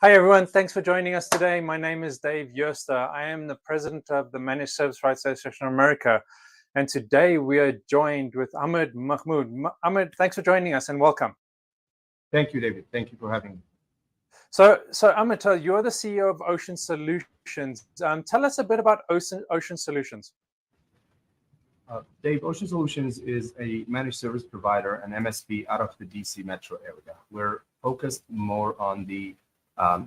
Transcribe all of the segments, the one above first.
Hi, everyone. Thanks for joining us today. My name is Dave Yerster. I am the president of the Managed Service Rights Association of America. And today we are joined with Ahmed Mahmoud. Ahmed, thanks for joining us and welcome. Thank you, David. Thank you for having me. So Ahmed, you're the CEO of Ocean Solutions. Tell us a bit about Ocean Solutions. Dave, Ocean Solutions is a managed service provider, an MSP out of the DC metro area. We're focused more on the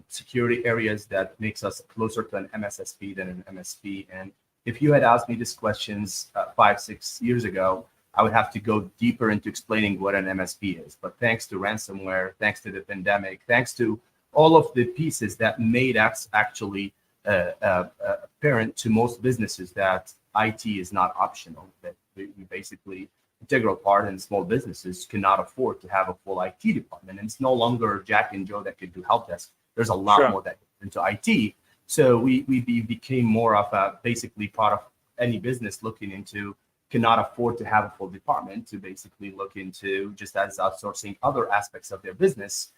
security areas that makes us closer to an MSSP than an MSP. And if you had asked me these questions 5-6 years ago, I would have to go deeper into explaining what an MSP is. But thanks to ransomware, thanks to the pandemic, thanks to all of the pieces that made us actually apparent to most businesses that IT is not optional, that we basically integral part, and small businesses cannot afford to have a full IT department. And it's no longer Jack and Joe that could do help desk. There's a lot more that goes into IT. So we became more of a basically part of any business looking into cannot afford to have a full department to basically look into just as outsourcing other aspects of their business.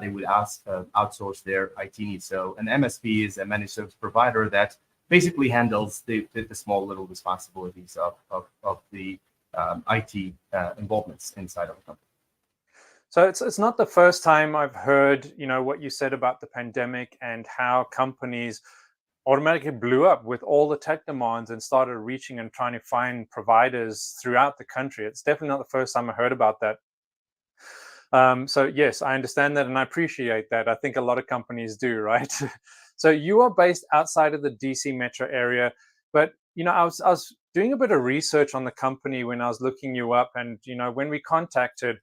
They would outsource their IT needs. So an MSP is a managed service provider that basically handles the small little responsibilities of the IT involvements inside of a company. So it's not the first time I've heard, what you said about the pandemic and how companies automatically blew up with all the tech demands and started reaching and trying to find providers throughout the country. It's definitely not the first time I heard about that. So yes, I understand that and I appreciate that. I think a lot of companies do, right? So you are based outside of the DC metro area, but I was doing a bit of research on the company when I was looking you up, and when we contacted,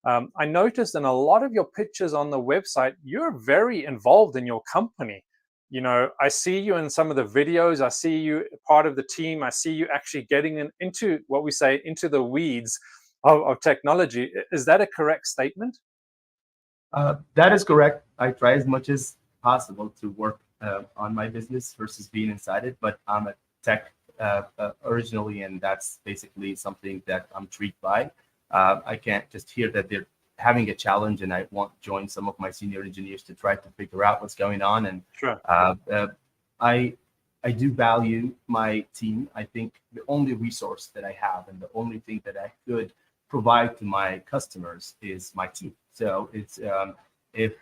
I noticed in a lot of your pictures on the website, you're very involved in your company. I see you in some of the videos. I see you part of the team. I see you actually getting into what we say into the weeds of technology. Is that a correct statement? That is correct. I try as much as possible to work on my business versus being inside it, but I'm a tech originally, and that's basically something that I'm intrigued by. I can't just hear that they're having a challenge and I want to join some of my senior engineers to try to figure out what's going on. And sure. I do value my team. I think the only resource that I have and the only thing that I could provide to my customers is my team. So it's if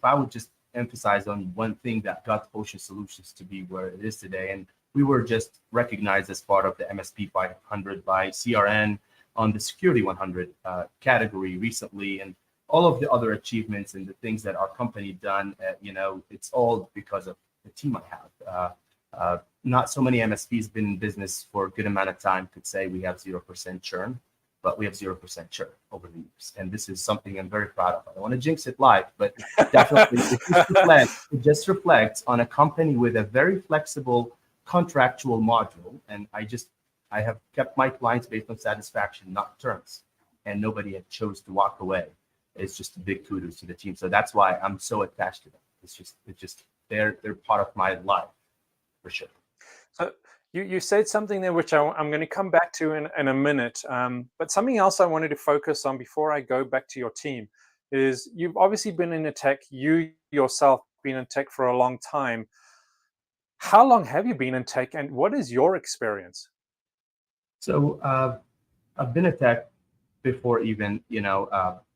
I would just emphasize on one thing that got Ocean Solutions to be where it is today, and we were just recognized as part of the MSP 500 by CRN on the Security 100 category recently, and all of the other achievements and the things that our company done, it's all because of the team I have. Not so many MSPs been in business for a good amount of time could say we have 0% churn, but we have 0% churn over the years. And this is something I'm very proud of. I don't want to jinx it live, but definitely it just reflects on a company with a very flexible contractual module. And I have kept my clients based on satisfaction, not terms. And nobody had chose to walk away. It's just a big kudos to the team. So that's why I'm so attached to them. It's just they're part of my life for sure. So you said something there which I'm going to come back to in a minute. But something else I wanted to focus on before I go back to your team is you've obviously been in tech. You yourself been in tech for a long time. How long have you been in tech, and what is your experience? So I've been a tech before even,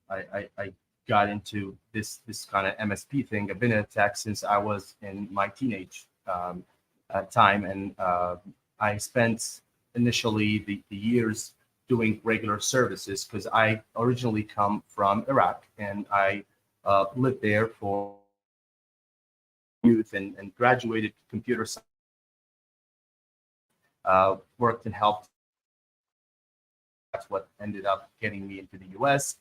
I got into this kind of MSP thing. I've been in tech since I was in my teenage time. And I spent initially the years doing regular services because I originally come from Iraq, and I lived there for youth and graduated computer science, worked and helped. That's what ended up getting me into the US.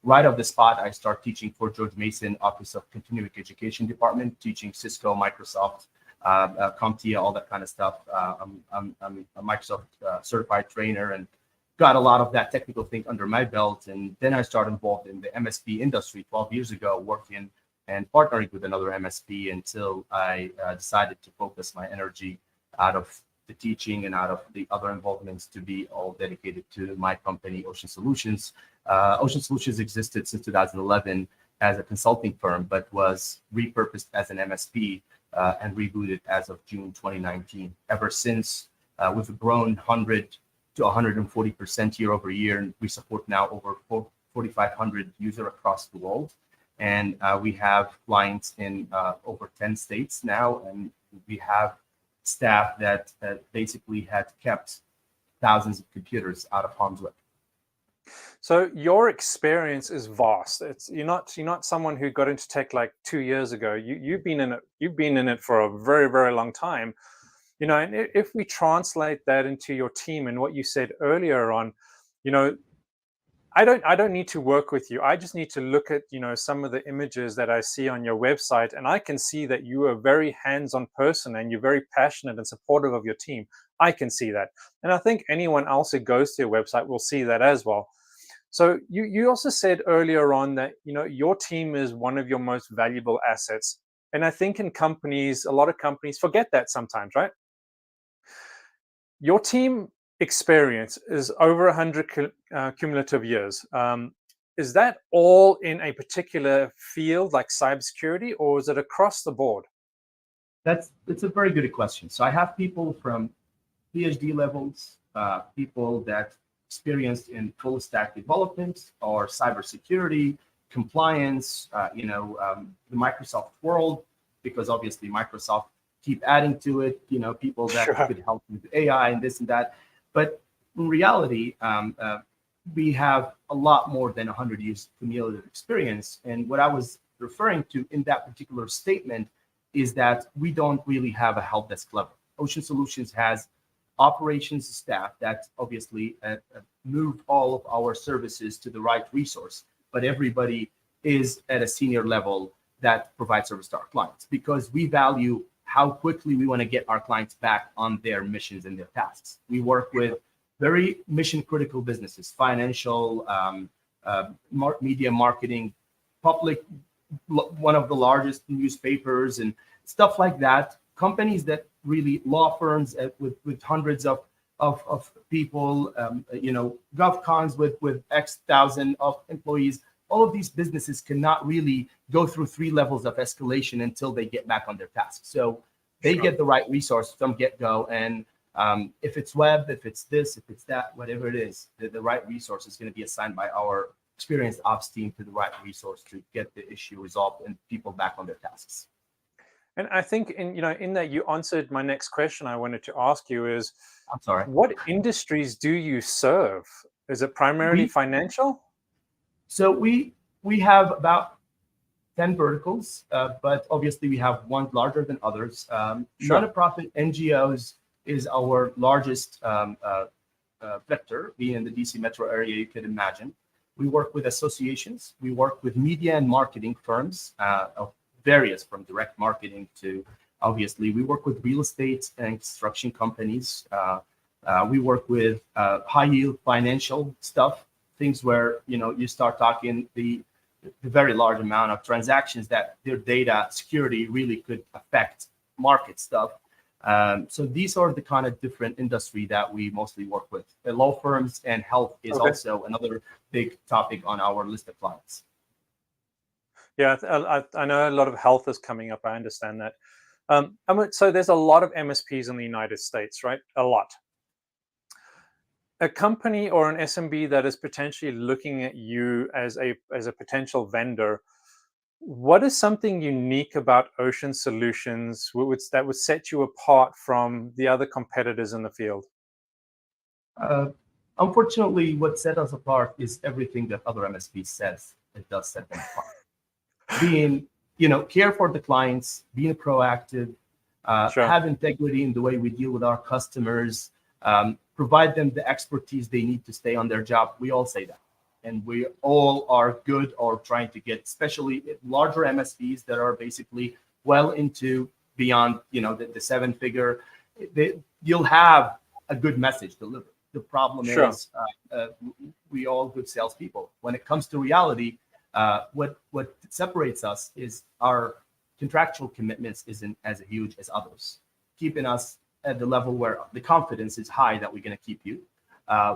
Right off the spot, I start teaching for George Mason Office of Continuing Education Department, teaching Cisco, Microsoft, CompTIA, all that kind of stuff. I'm a Microsoft certified trainer and got a lot of that technical thing under my belt. And then I started involved in the MSP industry 12 years ago, working and partnering with another MSP until I decided to focus my energy out of the teaching and out of the other involvements to be all dedicated to my company, Ocean Solutions. Ocean Solutions existed since 2011 as a consulting firm, but was repurposed as an MSP and rebooted as of June 2019. Ever since, we've grown 100 to 140% year over year, and we support now over 4,500 users across the world. And we have clients in over 10 states now, and we have staff that basically had kept thousands of computers out of harm's way. So your experience is vast. You're not someone who got into tech like 2 years ago. You've been in it for a very, very long time. You know, and if we translate that into your team and what you said earlier on, you know, I don't need to work with you. I just need to look at, you know, some of the images that I see on your website, and I can see that you are a very hands-on person and you're very passionate and supportive of your team. I can see that. And I think anyone else who goes to your website will see that as well. So you also said earlier on that, you know, your team is one of your most valuable assets. And I think in companies, a lot of companies forget that sometimes, right? Your team experience is over 100 cumulative years. Is that all in a particular field like cybersecurity, or is it across the board? It's a very good question. So I have people from PhD levels, people that experienced in full stack development or cybersecurity, compliance, the Microsoft world, because obviously Microsoft keep adding to it, you know, people that Sure. could help with AI and this and that. But in reality, we have a lot more than 100 years cumulative experience. And what I was referring to in that particular statement is that we don't really have a help desk level. Ocean Solutions has operations staff that obviously move all of our services to the right resource, but everybody is at a senior level that provides service to our clients, because we value how quickly we want to get our clients back on their missions and their tasks. We work with very mission critical businesses, financial, media marketing, public, one of the largest newspapers and stuff like that. Companies that really, law firms with hundreds of people, GovCons with X thousand of employees. All of these businesses cannot really go through 3 levels of escalation until they get back on their tasks. So they get the right resource from get-go. And if it's web, if it's this, if it's that, whatever it is, the right resource is going to be assigned by our experienced ops team to the right resource to get the issue resolved and people back on their tasks. And I think in that you answered my next question I wanted to ask you is, I'm sorry. what industries do you serve? Is it primarily financial? So we have about 10 verticals, but obviously we have one larger than others. Sure. Nonprofit NGOs is our largest vector, being in the DC metro area, you could imagine. We work with associations. We work with media and marketing firms of various, from direct marketing to, obviously, we work with real estate and construction companies. We work with high yield financial stuff, things where, you start talking the very large amount of transactions that their data security really could affect market stuff. So these are the kind of different industry that we mostly work with. The law firms and health is also another big topic on our list of clients. Yeah, I know a lot of health is coming up. I understand that. So there's a lot of MSPs in the United States, right? A lot. A company or an SMB that is potentially looking at you as a potential vendor, what is something unique about Ocean Solutions that would set you apart from the other competitors in the field? Unfortunately, what sets us apart is everything that other MSPs says it does set them apart. Being, care for the clients, being proactive, Sure. have integrity in the way we deal with our customers, provide them the expertise they need to stay on their job. We all say that. And we all are good or trying to get, especially larger MSPs that are basically well into beyond, the 7-figure, you'll have a good message delivered. The problem is we all good salespeople. When it comes to reality, what separates us is our contractual commitments isn't as huge as others, keeping us at the level where the confidence is high that we're going to keep you.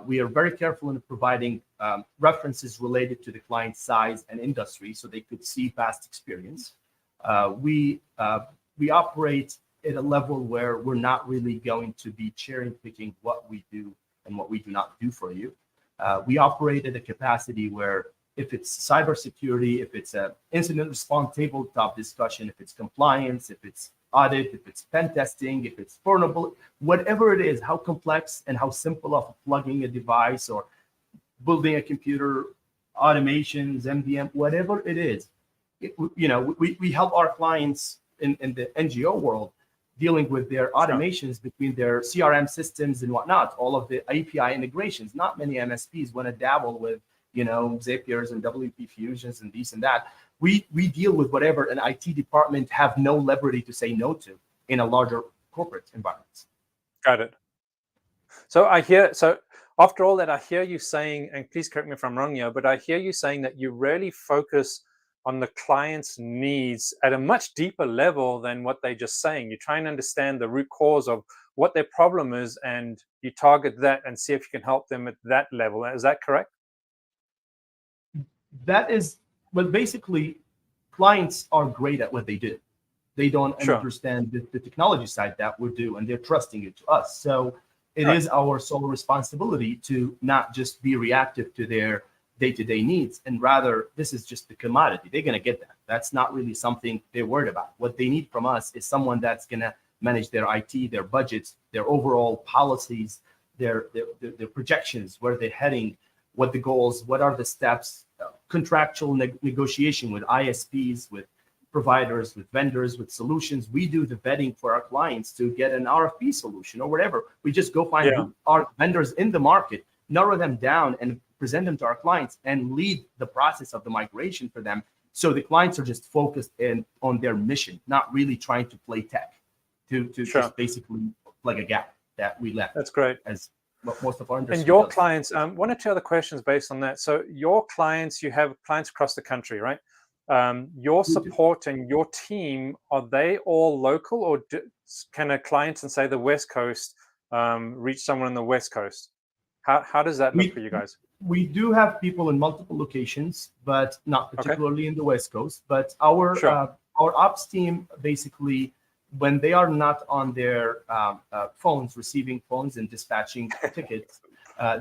We are very careful in providing references related to the client size and industry so they could see past experience. We operate at a level where we're not really going to be cherry picking what we do and what we do not do for you. We operate at a capacity where if it's cybersecurity, if it's an incident response tabletop discussion, if it's compliance, if it's audit, if it's pen testing, if it's vulnerable, whatever it is, how complex and how simple of plugging a device or building a computer, automations, MDM, whatever it is, we help our clients in the NGO world dealing with their automations between their CRM systems and whatnot, all of the API integrations. Not many MSPs want to dabble with, Zapiers and WP Fusions and these and that. We deal with whatever an IT department have no liberty to say no to in a larger corporate environment. Got it. So after all that, I hear you saying, and please correct me if I'm wrong here, but I hear you saying that you really focus on the client's needs at a much deeper level than what they're just saying. You try and understand the root cause of what their problem is, and you target that and see if you can help them at that level. Is that correct? That is, well, basically, clients are great at what they do. They don't understand the technology side that we do, and they're trusting it to us. So it is our sole responsibility to not just be reactive to their day-to-day needs, and rather, this is just the commodity. They're going to get that. That's not really something they're worried about. What they need from us is someone that's going to manage their IT, their budgets, their overall policies, their projections, where they're heading, what the goals, what are the steps, contractual negotiation with ISPs, with providers, with vendors, with solutions. We do the vetting for our clients to get an RFP solution or whatever. We just go find our vendors in the market, narrow them down, and present them to our clients and lead the process of the migration for them. So the clients are just focused on their mission, not really trying to play tech to just basically plug a gap that we left. That's great. As most of our industry and your does. clients, one or two other questions based on that. So your clients, you have clients across the country, right? Your support and your team, are they all local, or can a client in, say, the West Coast reach someone on the West Coast? How does that look for you guys? We do have people in multiple locations, but not particularly in the West Coast. But our ops team, basically, when they are not on their phones, receiving phones and dispatching tickets,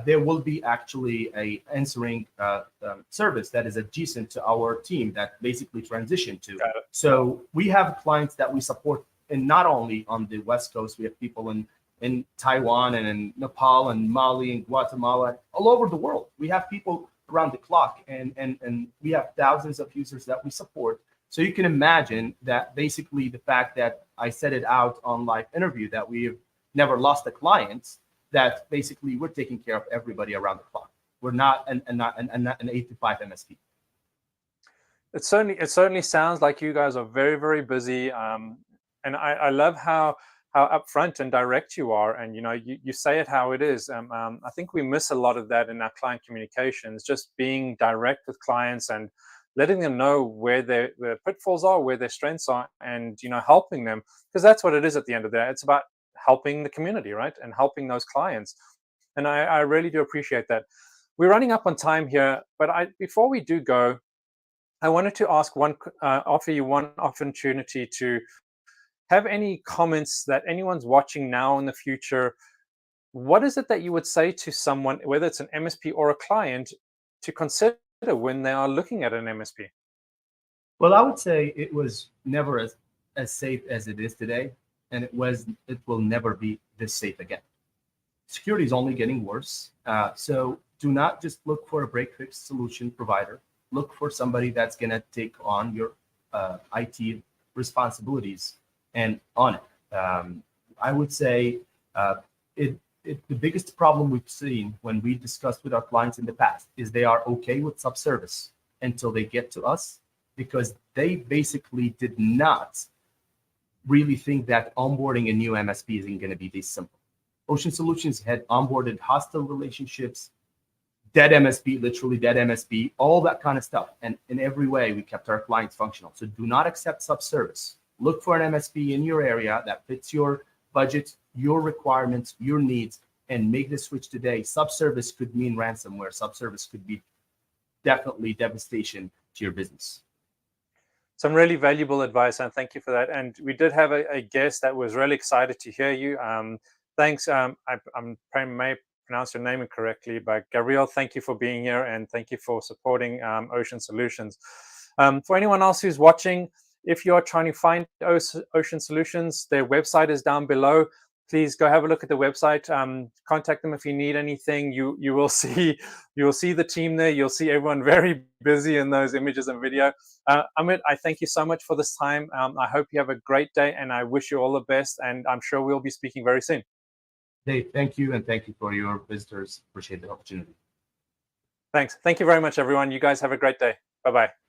there will be actually a answering service that is adjacent to our team that basically transition to. So we have clients that we support, and not only on the West Coast. We have people in Taiwan and in Nepal and Mali and Guatemala, all over the world. We have people around the clock, and we have thousands of users that we support. So you can imagine that basically the fact that I said it out on live interview that we've never lost a client, that basically we're taking care of everybody around the clock. We're not an 8 to 5 MSP. It certainly sounds like you guys are very, very busy. And I love how upfront and direct you are, and you say it how it is. I think we miss a lot of that in our client communications, just being direct with clients and letting them know where their pitfalls are, where their strengths are, and helping them, because that's what it is at the end of the day. It's about helping the community, right, and helping those clients. And I really do appreciate that. We're running up on time here, but before we do go, I wanted to offer you one opportunity to have any comments that anyone's watching now in the future. What is it that you would say to someone, whether it's an MSP or a client, to consider when they are looking at an MSP? Well, I would say it was never as safe as it is today, and it will never be this safe again. Security is only getting worse. So do not just look for a break-fix solution provider. Look for somebody that's going to take on your IT responsibilities and on it. I would say the biggest problem we've seen when we discussed with our clients in the past is they are okay with subservice until they get to us, because they basically did not really think that onboarding a new MSP isn't going to be this simple. Ocean Solutions had onboarded hostile relationships, dead MSP, literally dead MSP, all that kind of stuff. And in every way, we kept our clients functional. So do not accept subservice. Look for an MSP in your area that fits your budget, your requirements, your needs, and make the switch today. Subservice could mean ransomware. Subservice could be definitely devastation to your business. Some really valuable advice, and thank you for that. And we did have a guest that was really excited to hear you. Thanks. I may pronounce your name incorrectly, but Gabriel, thank you for being here, and thank you for supporting Ocean Solutions. For anyone else who's watching, if you're trying to find Ocean Solutions, their website is down below. Please go have a look at the website. Contact them if you need anything. You will see the team there. You'll see everyone very busy in those images and video. Amit, I thank you so much for this time. I hope you have a great day, and I wish you all the best. And I'm sure we'll be speaking very soon. Dave, thank you, and thank you for your visitors. Appreciate the opportunity. Thanks. Thank you very much, everyone. You guys have a great day. Bye-bye.